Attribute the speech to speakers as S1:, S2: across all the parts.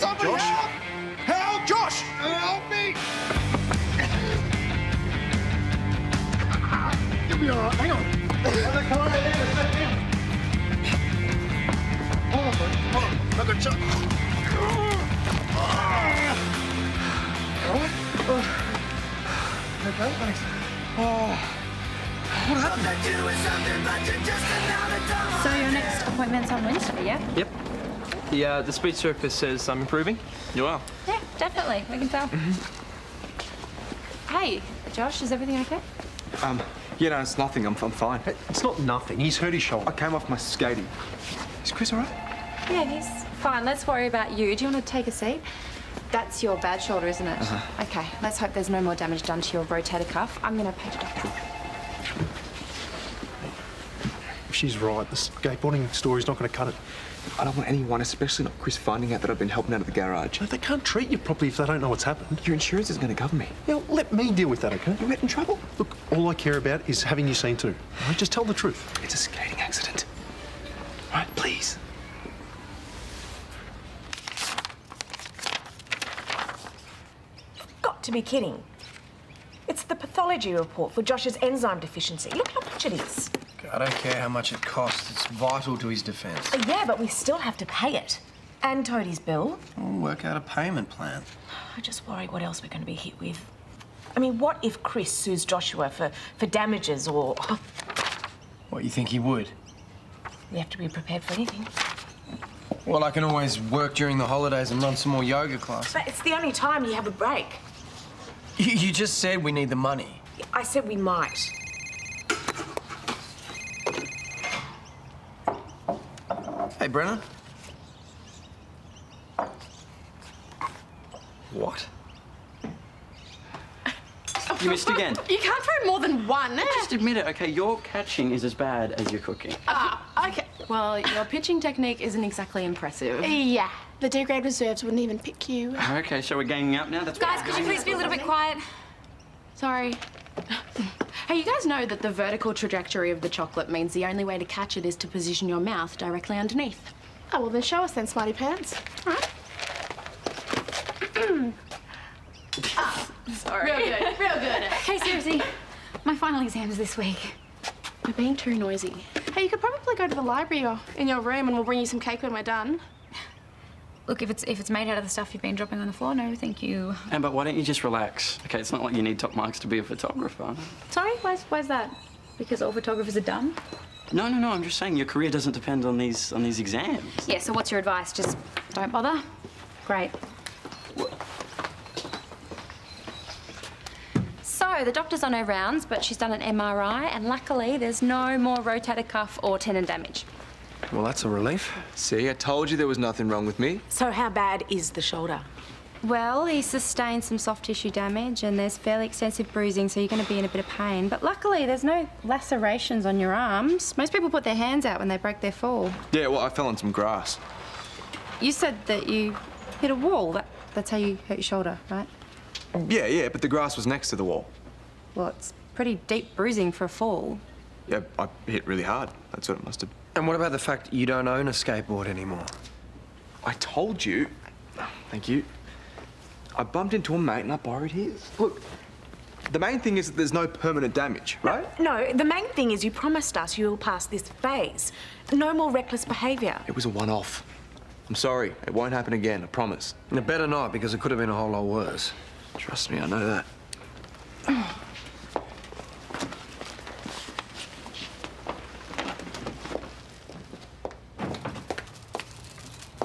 S1: Somebody
S2: Josh?
S1: Help!
S2: Josh!
S1: Help me! You'll be all right. Hang on. Come on, hold on. Look at Chuck. All right? Okay, thanks. What happened?
S3: So your next appointment's on Wednesday, yeah?
S4: Yep. The speech therapist says I'm improving. You are.
S3: Yeah, definitely. We can tell. Hey, Josh, is everything okay?
S2: Yeah, no, it's nothing. I'm fine.
S5: Hey, it's not nothing. He's hurt his shoulder.
S2: I came off my skating. Is Chris all right?
S3: Yeah, he's fine. Let's worry about you. Do you want to take a seat? That's your bad shoulder, isn't it? Okay, let's hope there's no more damage done to your rotator cuff. I'm going to page a doctor.
S5: She's right. The skateboarding story's not going to cut it.
S2: I don't want anyone, especially not Chris, finding out that I've been helping out at the garage.
S5: No, they can't treat you properly if they don't know what's happened.
S2: Your insurance is going to cover me.
S5: Yeah, well, let me deal with that, okay?
S2: You get in trouble?
S5: Look, all I care about is having you seen to. All right, just tell the truth.
S2: It's a skating accident. All right, please.
S6: Got to be kidding. It's the pathology report for Josh's enzyme deficiency. Look how much it is.
S7: I don't care how much it costs. It's vital to his defence.
S6: Yeah, but we still have to pay it. And Toadie's bill.
S7: We'll work out a payment plan.
S6: I just worry what else we're going to be hit with. I mean, what if Chris sues Joshua for damages or...
S7: What, you think he would?
S6: We have to be prepared for anything.
S7: Well, I can always work during the holidays and run some more yoga classes.
S6: But it's the only time you have a break.
S7: You just said we need the money.
S6: I said we might.
S7: Hey, Brennan. What?
S4: You missed again.
S8: You can't throw more than one.
S4: Just admit it, okay? Your catching is as bad as your cooking.
S8: Okay. Well, your pitching technique isn't exactly impressive.
S9: Yeah, the derailed reserves wouldn't even pick you.
S4: Okay, so we're ganging up now? That's
S3: Guys, could you please be a little bit quiet?
S8: Sorry. Hey, you guys know that the vertical trajectory of the chocolate means the only way to catch it is to position your mouth directly underneath.
S9: Oh, well, then show us then, smarty pants.
S8: All right. Sorry.
S3: Real good, real good.
S10: Hey, seriously, my final exam's this week.
S9: We're being too noisy. Hey, you could probably go to the library or in your room and we'll bring you some cake when we're done.
S10: Look, if it's made out of the stuff you've been dropping on the floor, no, thank you.
S4: But why don't you just relax? Okay, it's not like you need top marks to be a photographer.
S10: Sorry, why's that? Because all photographers are dumb?
S4: No, I'm just saying your career doesn't depend on these exams.
S10: Yeah, so what's your advice? Just don't bother? Great.
S3: So, the doctor's on her rounds, but she's done an MRI, and luckily there's no more rotator cuff or tendon damage.
S7: Well, that's a relief.
S2: See, I told you there was nothing wrong with me.
S6: So how bad is the shoulder?
S3: Well, he sustained some soft tissue damage, and there's fairly extensive bruising, so you're going to be in a bit of pain. But luckily, there's no lacerations on your arms. Most people put their hands out when they break their fall.
S2: Yeah, well, I fell on some grass.
S3: You said that you hit a wall. That's how you hurt your shoulder, right?
S2: Yeah, but the grass was next to the wall.
S3: Well, it's pretty deep bruising for a fall.
S2: Yeah, I hit really hard. That's what it must have.
S7: And what about the fact you don't own a skateboard anymore?
S2: I told you. Thank you. I bumped into a mate and I borrowed his. Look, the main thing is that there's no permanent damage, right?
S6: No, the main thing is you promised us you'll pass this phase. No more reckless behaviour.
S2: It was a one-off. I'm sorry. It won't happen again, I promise.
S7: And it better not, because it could have been a whole lot worse.
S2: Trust me, I know that.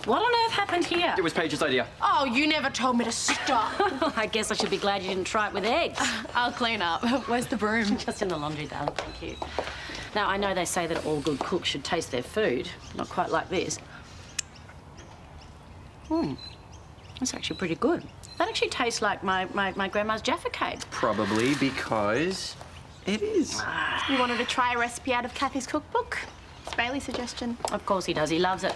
S10: What on earth happened here?
S4: It was Paige's idea.
S9: Oh, you never told me to stop.
S10: I guess I should be glad you didn't try it with eggs.
S8: I'll clean up. Where's the broom?
S10: Just in the laundry, darling, thank you. Now, I know they say that all good cooks should taste their food. Not quite like this. That's actually pretty good. That actually tastes like my grandma's Jaffa cake.
S4: Probably because it is.
S9: You wanted to try a recipe out of Kathy's cookbook? It's Bailey's suggestion.
S10: Of course he does, he loves it.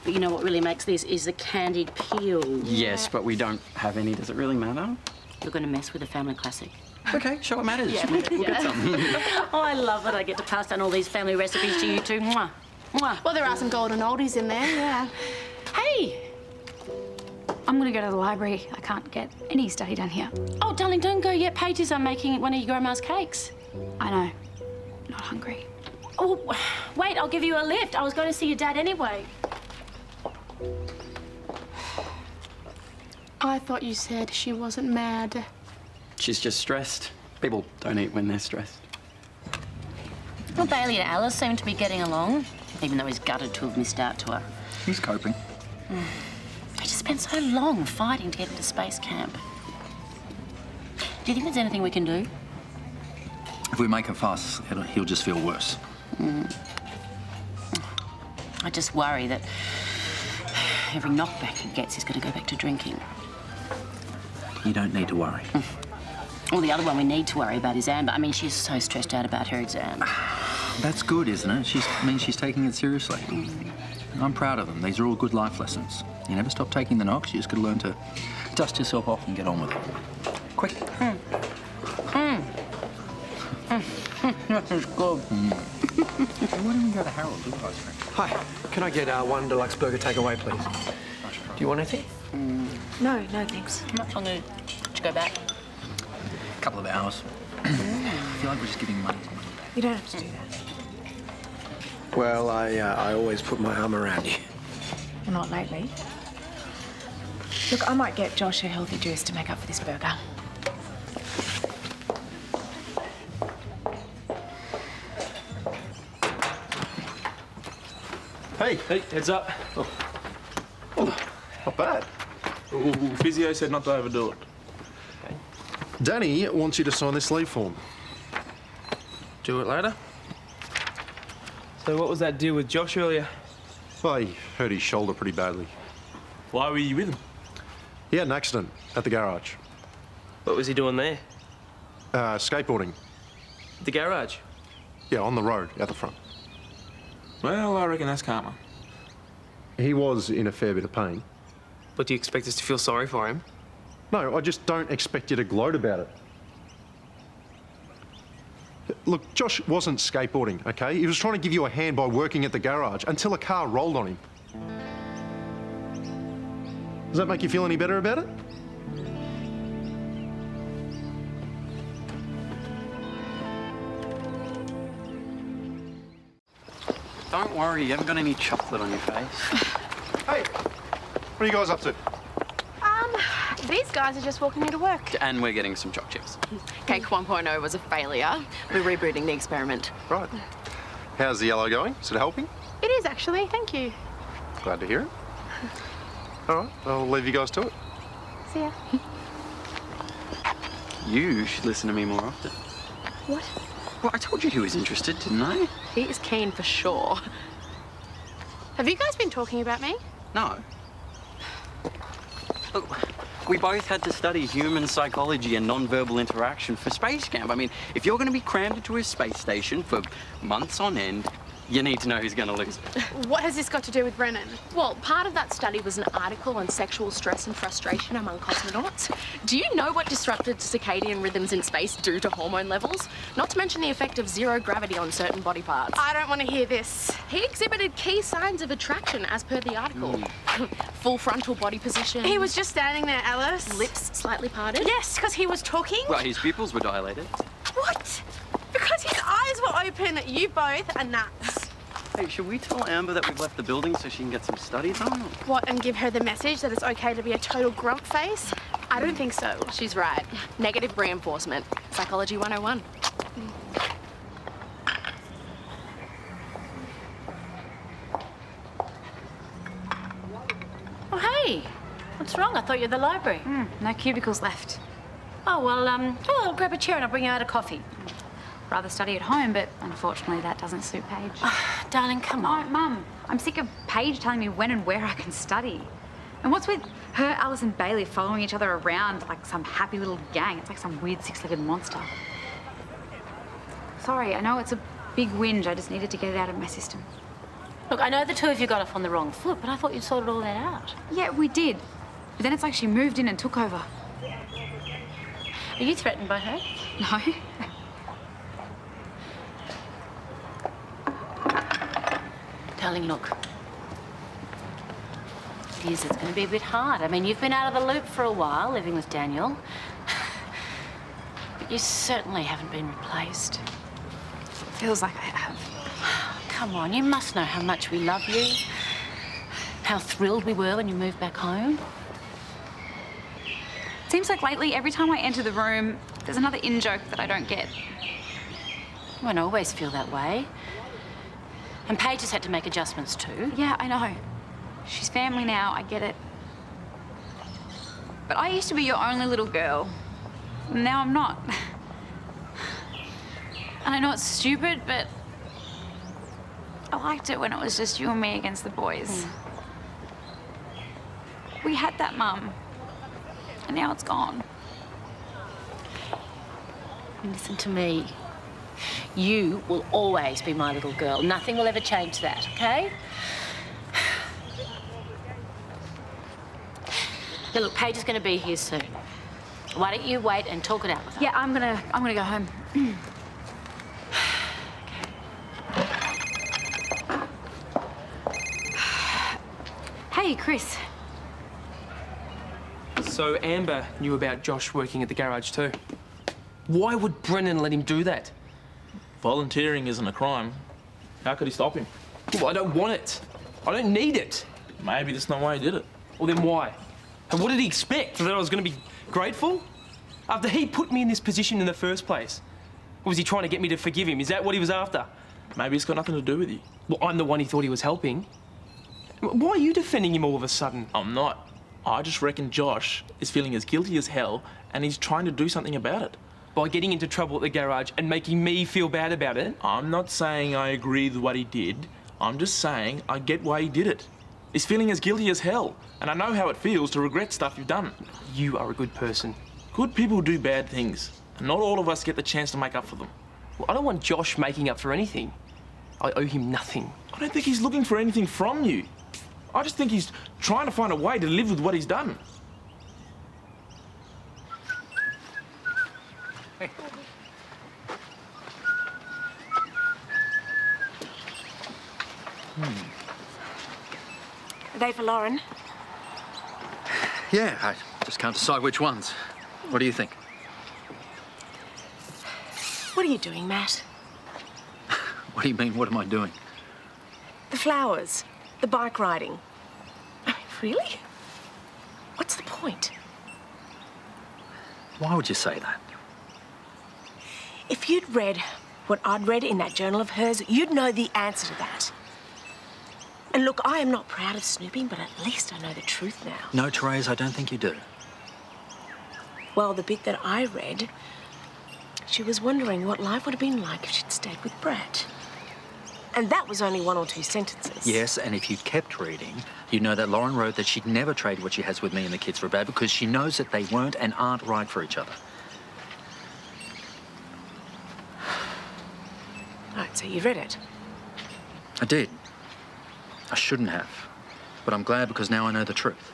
S10: But you know what really makes this is the candied peel.
S4: Yes, but we don't have any. Does it really matter?
S10: You're going to mess with a family classic.
S4: Okay, sure, it matters.
S10: Yeah,
S4: We'll get some.
S10: Oh, I love that I get to pass down all these family recipes to you two. Mwah. Mwah.
S9: Well, there are some golden oldies in there, yeah.
S10: Hey!
S8: I'm gonna go to the library. I can't get any study done here.
S10: Oh, darling, don't go yet. Pages are making one of your grandma's cakes.
S8: I know. Not hungry.
S10: Oh, wait, I'll give you a lift. I was going to see your dad anyway.
S9: I thought you said she wasn't mad.
S11: She's just stressed. People don't eat when they're stressed.
S10: Well, Bailey and Alice seem to be getting along, even though he's gutted to have missed out to her.
S11: He's coping.
S10: They just spent so long fighting to get into space camp. Do you think there's anything we can do?
S11: If we make a fuss, he'll just feel worse.
S10: I just worry that every knockback he gets, he's going to go back to drinking.
S11: You don't need to worry.
S10: Well, the other one we need to worry about is Amber. I mean, she's so stressed out about her exam.
S11: That's good, isn't it? She's taking it seriously. I'm proud of them. These are all good life lessons. You never stop taking the knocks. You just got to learn to dust yourself off and get on with it. Quick.
S10: This is good.
S11: Why don't we go to Harold? Do ice cream?
S7: Hi, can I get one deluxe burger takeaway, please? Do you want anything?
S6: No, thanks.
S10: How much longer did you go back?
S11: A couple of hours. I feel like we're just giving money to money back.
S6: You don't have to do that.
S7: Well, I always put my arm around you.
S6: Well, not lately. Look, I might get Josh a healthy juice to make up for this burger.
S4: Hey, heads up.
S5: Not bad.
S1: Ooh, physio said not to overdo it.
S5: Danny wants you to sign this leave form.
S4: Do it later. So what was that deal with Josh earlier?
S5: Well, he hurt his shoulder pretty badly.
S1: Why were you with him?
S5: He had an accident at the garage.
S4: What was he doing there?
S5: Skateboarding.
S4: The garage?
S5: Yeah, on the road, out the front.
S1: Well, I reckon that's karma.
S5: He was in a fair bit of pain.
S4: But do you expect us to feel sorry for him?
S5: No, I just don't expect you to gloat about it. Look, Josh wasn't skateboarding, okay? He was trying to give you a hand by working at the garage until a car rolled on him. Does that make you feel any better about it?
S11: Don't worry, you haven't got any chocolate on your face.
S5: Hey, what are you guys up to?
S9: These guys are just walking me to work.
S11: And we're getting some choc chips.
S8: Cake 1.0 was a failure. We're rebooting the experiment.
S5: Right. How's the yellow going? Is it helping?
S9: It is actually, thank you.
S5: Glad to hear it. All right, I'll leave you guys to it.
S9: See ya.
S11: You should listen to me more often.
S9: What?
S11: Well, I told you he was interested, didn't I?
S8: He is keen for sure.
S9: Have you guys been talking about me?
S11: No. Look, we both had to study human psychology and non-verbal interaction for space camp. I mean, if you're going to be crammed into a space station for months on end, you need to know who's going to lose it.
S9: What has this got to do with Brennan?
S8: Well, part of that study was an article on sexual stress and frustration among cosmonauts. Do you know what disrupted circadian rhythms in space do to hormone levels? Not to mention the effect of zero gravity on certain body parts.
S9: I don't want to hear this.
S8: He exhibited key signs of attraction as per the article. Full frontal body position.
S9: He was just standing there, Alice.
S8: Lips slightly parted.
S9: Yes, because he was talking.
S11: Well, his pupils were dilated.
S9: What? Because his eyes were open. You both are nuts.
S11: Hey, should we tell Amber that we've left the building so she can get some study done?
S9: What, and give her the message that it's okay to be a total grump face? I don't think so.
S8: She's right. Negative reinforcement. Psychology 101.
S10: Oh, hey. What's wrong? I thought you were at the library.
S3: No cubicles left.
S10: Oh, well, I'll grab a chair and I'll bring you out a coffee.
S3: Rather study at home, but unfortunately that doesn't suit Paige.
S10: Darling, come on.
S3: Oh, Mum, I'm sick of Paige telling me when and where I can study. And what's with her, Alice and Bailey following each other around like some happy little gang? It's like some weird six-legged monster. Sorry, I know it's a big whinge. I just needed to get it out of my system.
S10: Look, I know the two of you got off on the wrong foot, but I thought you'd sorted all that out.
S3: Yeah, we did. But then it's like she moved in and took over.
S10: Are you threatened by her?
S3: No.
S10: Darling, look. truth is, it's going to be a bit hard. I mean, you've been out of the loop for a while, living with Daniel. But you certainly haven't been replaced.
S9: Feels like I have.
S10: Come on, you must know how much we love you. How thrilled we were when you moved back home.
S12: Seems like lately, every time I enter the room, there's another in-joke that I don't get.
S10: You won't always feel that way. And Paige has had to make adjustments too.
S12: Yeah, I know. She's family now, I get it. But I used to be your only little girl. Now I'm not. And I know it's stupid, but I liked it when it was just you and me against the boys. We had that, Mum. And now it's gone.
S10: Listen to me. You will always be my little girl. Nothing will ever change that, okay? Now look, Paige is going to be here soon. Why don't you wait and talk it out with her?
S12: Yeah, I'm gonna go home. Hey, Chris.
S4: So Amber knew about Josh working at the garage too. Why would Brennan let him do that?
S1: Volunteering isn't a crime. How could he stop him?
S4: Well, I don't want it. I don't need it.
S1: Maybe that's not why he did it.
S4: Well, then why? And what did he expect? That I was going to be grateful? After he put me in this position in the first place? Or was he trying to get me to forgive him? Is that what he was after?
S1: Maybe it's got nothing to do with you.
S4: Well, I'm the one he thought he was helping. Why are you defending him all of a sudden?
S1: I'm not. I just reckon Josh is feeling as guilty as hell and he's trying to do something about it.
S4: By getting into trouble at the garage and making me feel bad about it?
S1: I'm not saying I agree with what he did. I'm just saying I get why he did it. He's feeling as guilty as hell, and I know how it feels to regret stuff you've done.
S4: You are a good person.
S1: Good people do bad things, and not all of us get the chance to make up for them.
S4: Well, I don't want Josh making up for anything. I owe him nothing.
S1: I don't think he's looking for anything from you. I just think he's trying to find a way to live with what he's done.
S11: Hey.
S6: Are they for Lauren?
S11: Yeah, I just can't decide which ones. What do you think?
S6: What are you doing, Matt?
S11: What do you mean, what am I doing?
S6: The flowers, the bike riding. I mean, really? What's the point?
S11: Why would you say that?
S6: If you'd read what I'd read in that journal of hers, you'd know the answer to that. And look, I am not proud of snooping, but at least I know the truth now.
S11: No, Therese, I don't think you do.
S6: Well, the bit that I read, she was wondering what life would have been like if she'd stayed with Brett. And that was only 1 or 2 sentences.
S11: Yes, and if you kept reading, you'd know that Lauren wrote that she'd never trade what she has with me and the kids for bad because she knows that they weren't and aren't right for each other.
S6: Right, so you read it.
S11: I did. I shouldn't have. But I'm glad because now I know the truth.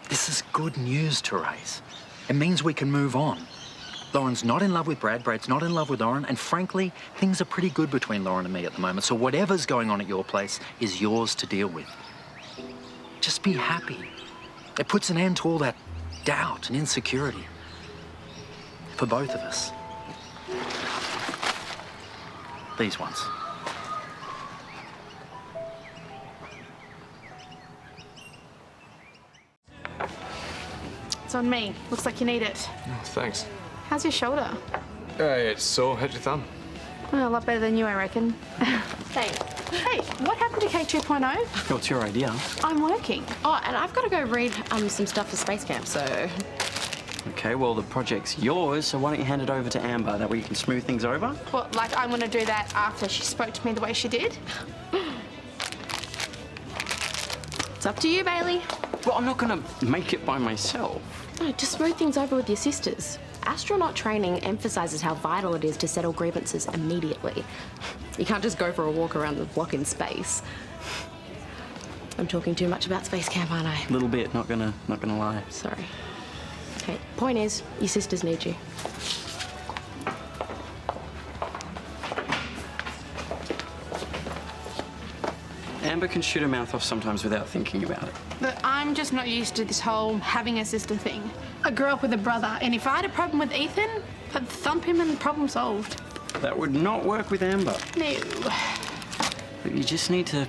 S11: This is good news, Therese. It means we can move on. Lauren's not in love with Brad, Brad's not in love with Lauren, and frankly, things are pretty good between Lauren and me at the moment, so whatever's going on at your place is yours to deal with. Just be happy. It puts an end to all that doubt and insecurity. For both of us. These ones.
S9: It's on me. Looks like you need it.
S2: Oh, thanks.
S9: How's your shoulder?
S2: It's sore. How's your thumb?
S9: Well, a lot better than you, I reckon. Thanks. Hey, what happened to K2.0?
S2: What's your idea?
S9: I'm working.
S8: Oh, and I've got to go read some stuff for Space Camp, so...
S13: Okay, well, the project's yours, so why don't you hand it over to Amber? That way you can smooth things over.
S9: What, like I'm going to do that after she spoke to me the way she did?
S8: It's up to you, Bailey.
S13: Well, I'm not going to make it by myself.
S8: No, just smooth things over with your sisters. Astronaut training emphasises how vital it is to settle grievances immediately. You can't just go for a walk around the block in space. I'm talking too much about Space Camp, aren't I?
S13: A little bit, not gonna lie.
S8: Sorry. Okay, point is, your sisters need you.
S13: Amber can shoot her mouth off sometimes without thinking about it.
S9: But I'm just not used to this whole having a sister thing. I grew up with a brother, and if I had a problem with Ethan, I'd thump him and problem solved.
S13: That would not work with Amber.
S9: No.
S13: But you just need to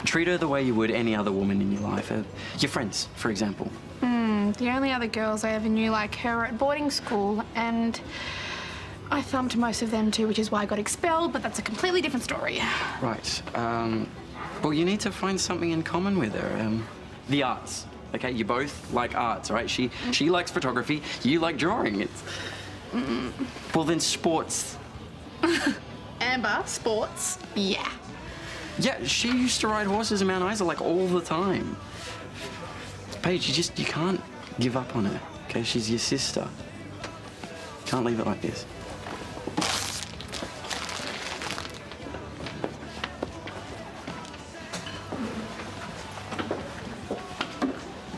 S13: treat her the way you would any other woman in your life. Your friends, for example.
S9: The only other girls I ever knew like her were at boarding school, and I thumped most of them too, which is why I got expelled, but that's a completely different story.
S13: Right. Well, you need to find something in common with her. The arts. Okay, you both like arts, right? She likes photography, you like drawing. It's... Well, then sports.
S9: Amber, sports, yeah.
S13: Yeah, she used to ride horses in Mount Isa like all the time. Paige, you can't give up on her, okay? She's your sister. Can't leave it like this.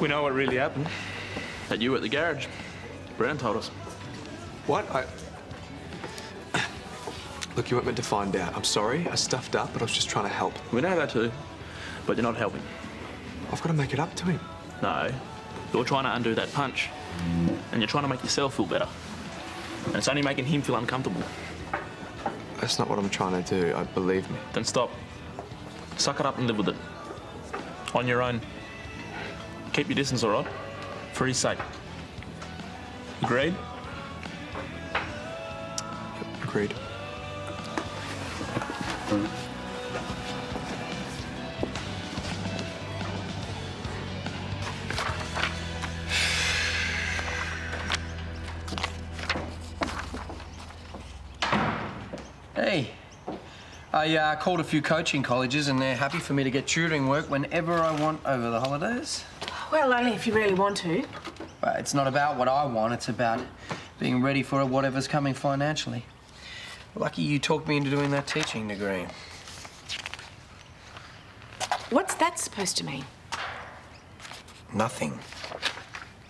S1: We know what really happened. That you were at the garage. Brennan told us.
S2: What? Look, you weren't meant to find out. I'm sorry, I stuffed up, but I was just trying to help.
S1: We know that too, but you're not helping.
S2: I've got to make it up to him.
S1: No, you're trying to undo that punch. And you're trying to make yourself feel better. And it's only making him feel uncomfortable.
S2: That's not what I'm trying to do, believe me.
S1: Then stop. Suck it up and live with it. On your own. Keep your distance, all right? For his sake. Agreed?
S2: Agreed.
S7: Hey, I called a few coaching colleges and they're happy for me to get tutoring work whenever I want over the holidays.
S6: Well, only if you really want to.
S7: But it's not about what I want, it's about being ready for whatever's coming financially. Lucky you talked me into doing that teaching degree.
S6: What's that supposed to mean?
S7: Nothing.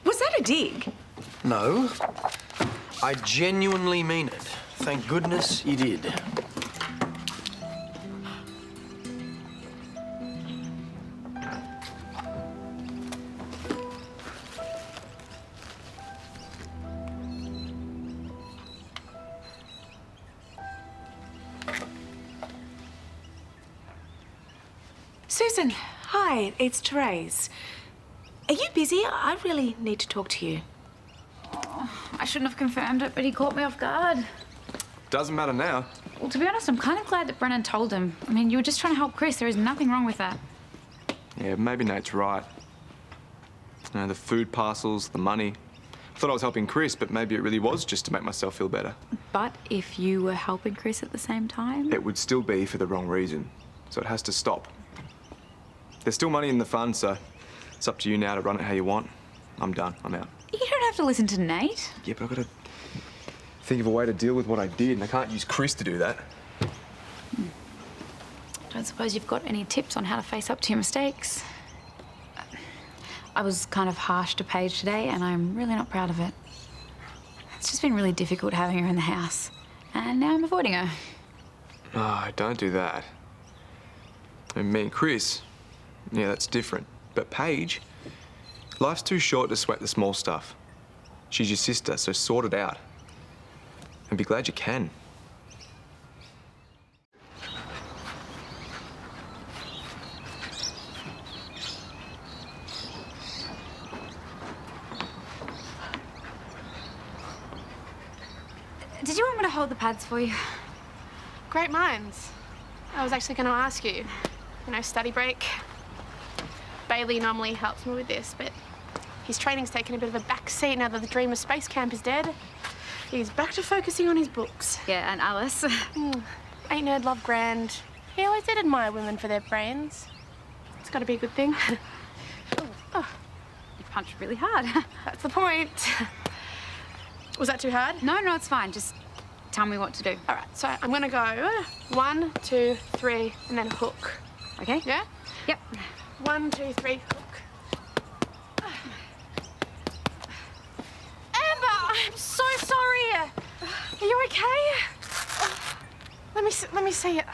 S6: Was that a dig?
S7: No. I genuinely mean it. Thank goodness you did.
S6: Susan, hi, it's Therese. Are you busy? I really need to talk to you.
S12: I shouldn't have confirmed it, but he caught me off guard.
S2: Doesn't matter now.
S12: Well, to be honest, I'm kind of glad that Brennan told him. I mean, you were just trying to help Chris. There is nothing wrong with that.
S2: Yeah, maybe Nate's right. You know, the food parcels, the money. I thought I was helping Chris, but maybe it really was just to make myself feel better.
S12: But if you were helping Chris at the same time...
S2: It would still be for the wrong reason, so it has to stop. There's still money in the fund, so it's up to you now to run it how you want. I'm done. I'm out.
S12: You don't have to listen to Nate.
S2: Yeah, but I've got to think of a way to deal with what I did, and I can't use Chris to do that.
S12: Don't suppose you've got any tips on how to face up to your mistakes? I was kind of harsh to Paige today, and I'm really not proud of it. It's just been really difficult having her in the house, and now I'm avoiding her.
S2: Oh, don't do that. And me and Chris, yeah, that's different. But Paige, life's too short to sweat the small stuff. She's your sister, so sort it out. And be glad you can.
S12: Did you want me to hold the pads for you?
S9: Great minds. I was actually going to ask you. You know, study break. Bailey normally helps me with this, but his training's taken a bit of a back seat now that the dream of space camp is dead. He's back to focusing on his books.
S3: Yeah, and Alice.
S9: Ain't nerd love grand. He always did admire women for their brains. It's got to be a good thing.
S12: You punched really hard.
S9: That's the point. Was that too hard?
S12: No, it's fine. Just tell me what to do.
S9: All right, so I'm going to go 1, 2, 3, and then hook.
S12: Okay?
S9: Yeah?
S12: Yep.
S9: 1, 2, 3, hook. Amber, I'm so sorry. Are you okay? Let me see it.